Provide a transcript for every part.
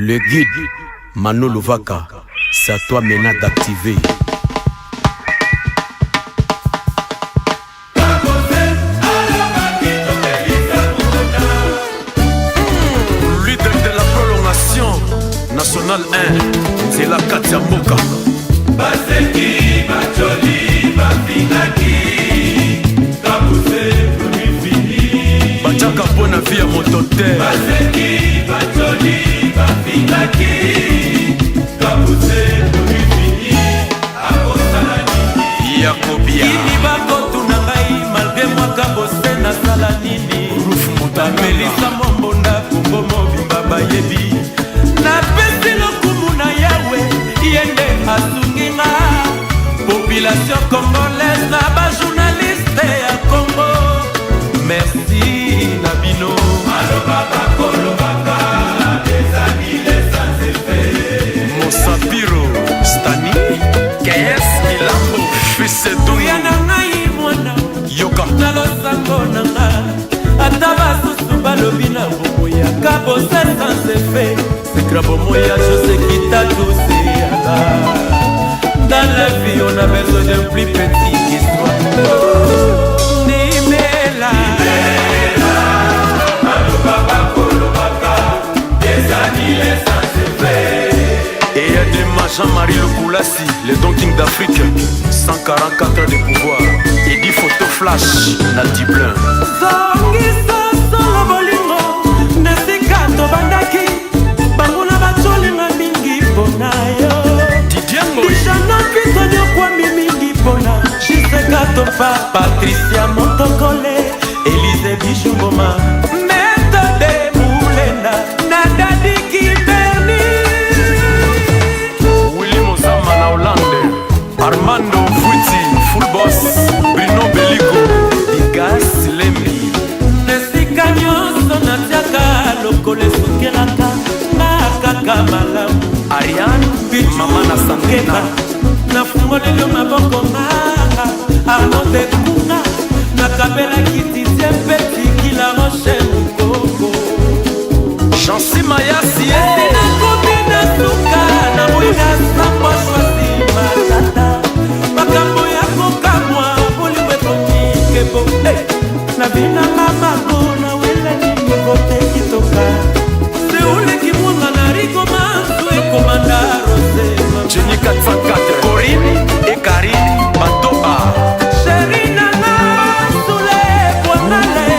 Le guide Mano Louvaka, c'est à toi maintenant d'activer. Leader de la prolongation nationale 1, c'est la Katia Moka. Baseki, Bacholi, Bafinaki, Kabuse, Fini. Bachaka bonne vie à mon totem. Baseki, Bacholi, Bafinaki, Kabuse, Fini. Akosalani, Yakobia. Ini bako tunangai, malgré moi Kabose na salanini. Melisa Mombonda, Kumbo Mobimba Bayebi. Na pesi lokumu na yawe, yende asunginga. Population congolaise na ba journaliste ya Congo. Merci Nabino. Alobaba kolobaka, des amis les sans effet. Mosapiro, Stani, KS Milambo, fils de Yana ngai mwana, Yoka. nalosango nanga. Ata basusu balobi na bomoya, Kabose sans effet. C'est grave moya, je sais qui t'a touché. Dans la vie, on a besoin d'un plus petit qui soit. Nimela, Alobaba Kolobaka, des années les sans effet. Et il y a des Jean-Marie Loukoulassi, le Don King d'Afrique, 144 ans de pouvoir. Et 10 photos flash, Nati Blin. Songisa solo bolingo, nesika to bandaki. Banguna bacholinga mingi bonayo. Dijana pitonya kwa mingi bona. Chiseka topa, Patricia Montokole, Elise Bichouboma. Méthode Moulena, Nadadi Kiberni. Willy Mozama na Hollande, Armando Fuiti, Full Boss, Bruno Bellico, Digas Lembi. Nesika nyonso natiaka lokole sukelaka. Nakaka malamu. Ariane, Mama na Santena. Nafungoleli maboko nganga Arnold Kunga nakabela kiti tiepeti kila roche mukoko Chancy Mayasi, Estina komi na suka na mwina sambo shwasi matata Makambo ya kokamwa buliwe konikebo Na vina mamako na wele ni mikote kitoka Seule kimunga na riko masu ekomanda rose Jenny 404, Corinne et Karine Matoba. Sherina na sule bonale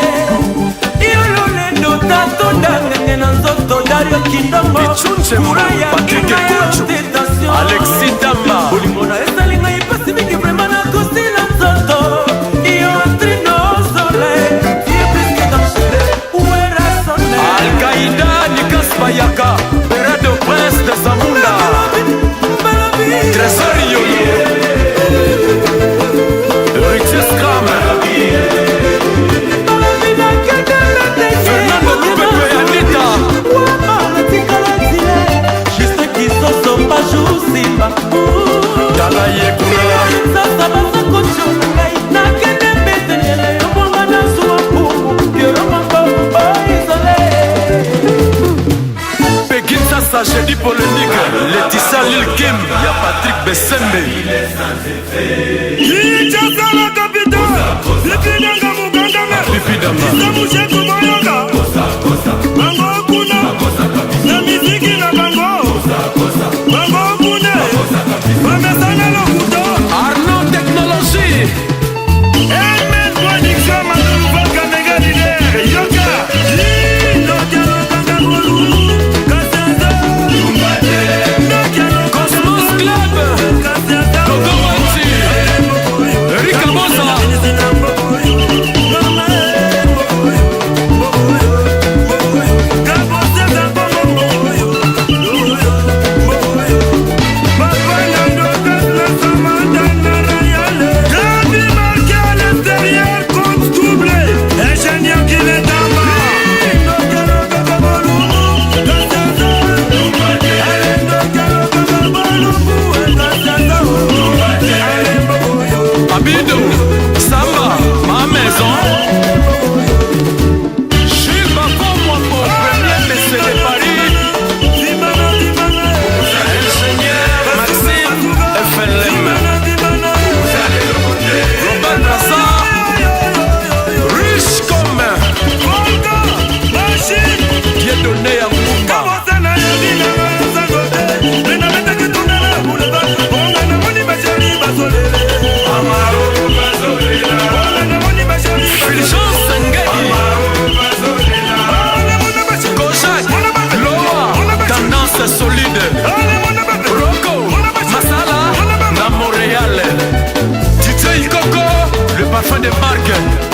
Iolole do tato dangenge na nzoto Dario Kindombo Pichunche Mouraya, Patrick Kocho, Alexis Damba. Bolingo na esali nga ipasi mingi vrema na kosila nzoto Iyo atrino sole Iyo piske kamshere Uwera sole Al-Qaïda, Nikas Bayaka, Berado Prince de Zamunda. Trésor Yolo, Richie Scram, Fernando Lubepe Anita. Dala Yekuna, Pegin Sassa, Jeudi Polémique, Laetitia Lil Kim, y'a Patrick Bessembe. Pipi Dama. Arnaud Technologie. Cosmos Club. Gogo Wanti. Rika Bosa.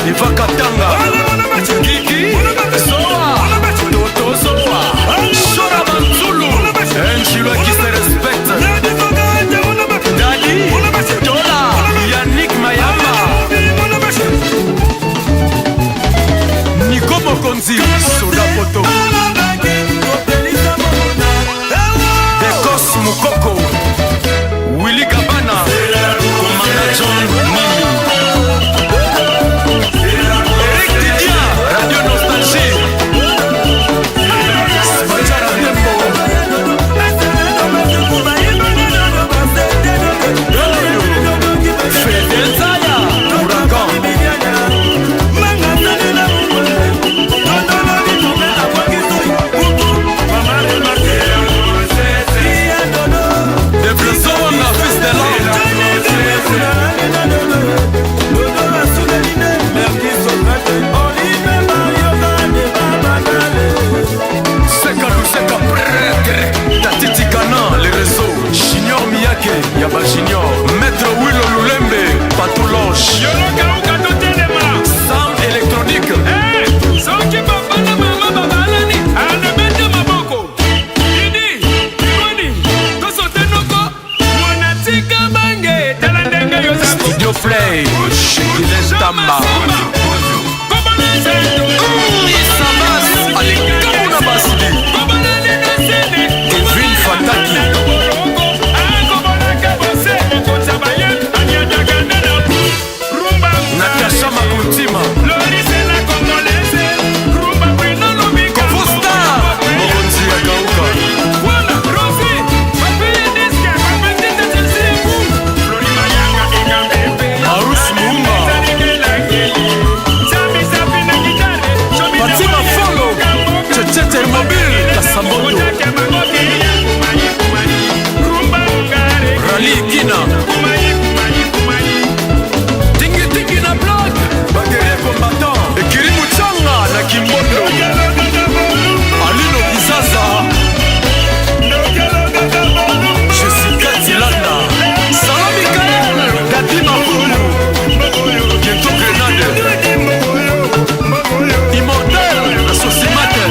Eva Katanga Kiki Soa Toto Soa Shora Manzulu un Chilwa qui se respecte Dali Dola Yannick Mayama Nico Mokonzi Soda Poto Dekos Mukoko Willy Gabana Komanda John Mimi Eric Didia Radio Nostalgie Spachara Tembo Fedel Zaya Ouragan Yaba Junior, Maître Willow Lulembe, Patouloche Sam électronique Soki papa na mama babalani anabende maboko Didi, Tony, Kosote noko Mwanatika bange talandenge yozabu Studio Play, Shekile Tamba Isabas, Alekauna Basili Kevin Fataki Natasha Makutima Kovosta Moronzi ya Kauka Arus Muumba Fatima Folo Chechete Mobile Kasambondo Rally Kina Ekiri Muchanga na Kimbondo Alino Kizaza Jessica Tilanda Salam Mikael Dadi Maboulou Bientôt Grenade Immortel la Sosimate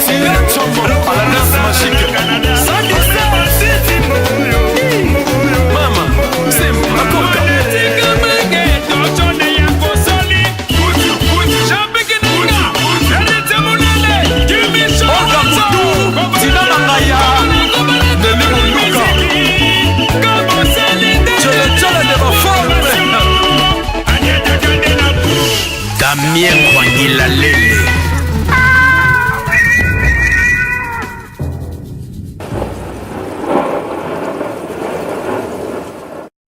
Thierry Chombo à la danse magique Mama c'est Makoka Damien Kwangila Lele